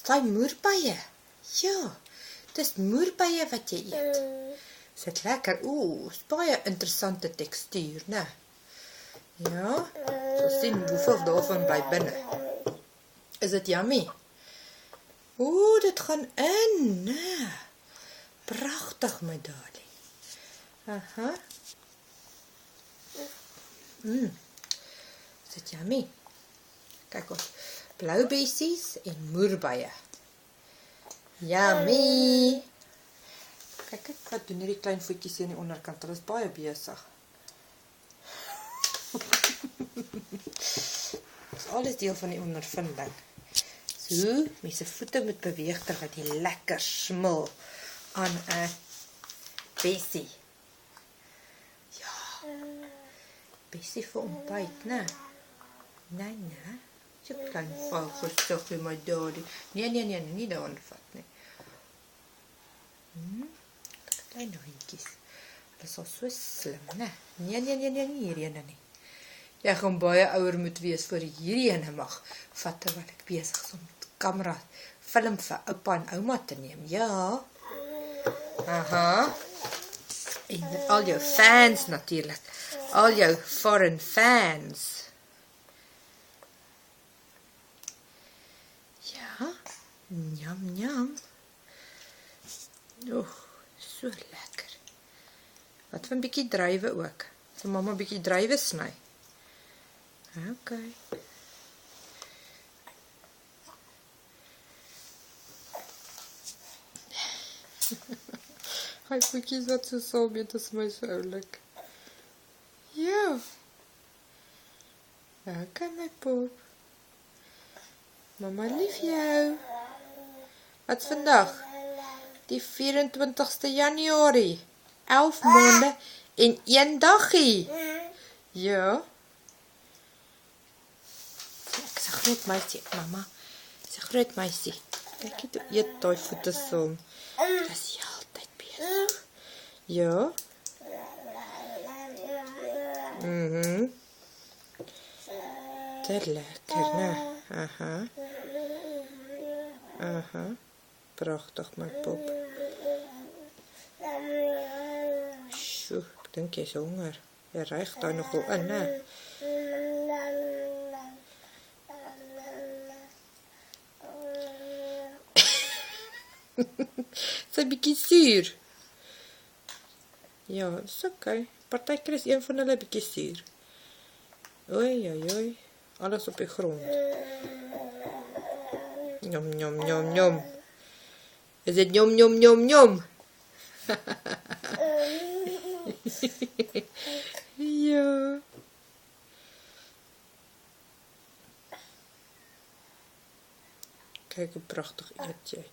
daai moerbeie. Ja, dis moerbeie wat jy eet. Is dit lekker? Is baie interessante tekstuur, né? Ja, so sien hoeveel daarvan bly binne. Is dit yummy? Dit gaan in, né? Pragtig, my darling. Aha. Is dit yummy? Kyk ons, blou bessies en moerbeie. Yummy! Kyk, wat doen hierdie klein voetjies hier aan die onderkant? Hulle is baie besig. Dit is alles deel van die ondervinding. So, mense voete moet beweeg terwyl jy lekker smil aan 'n bessie. Ja, bessie vir ontbyt, né? Nee. So klein vogeltjie, my daddy. Nee, nie daarin vat nie. Klein hondjies. Hulle is al so slim, né? Nee, hierdie ene nie. Jy gaan baie ouer moet wees voor hierdie ene mag vat terwyl ek besig is om met kamera film vir oupa en ouma te neem. Ja. Aha. En al jou fans natuurlik. Al jou foreign fans. Ja. Njam. So lekker. Wat van 'n bietjie druiwe ook. Sal mamma 'n bietjie druiwe sny. Okay. Hy voetjies wat so saam met is my so oulik. Ja. Okay, my poep. Mama lief jou. Wat's vandag? Die 24ste Januarie. 11 maande en 1 daggie. Ja. Ek is 'n groot meisie, mamma. Ek is 'n groot meisie. Kyk jy toe eet daai voete saam. Dis jy altyd besig. Ja. Dit lekker, né? Aha. Pragtig, my pop. Sjoe, ek dink jy is honger. Jy ryg daar nogal in, né? Sy bietjie suur. Ja, dis okay. Partykeer is een van hulle bietjie suur. Oei. Alles op die grond. Njom. Is dit njom? Ja. Kyk hoe pragtig eet jy.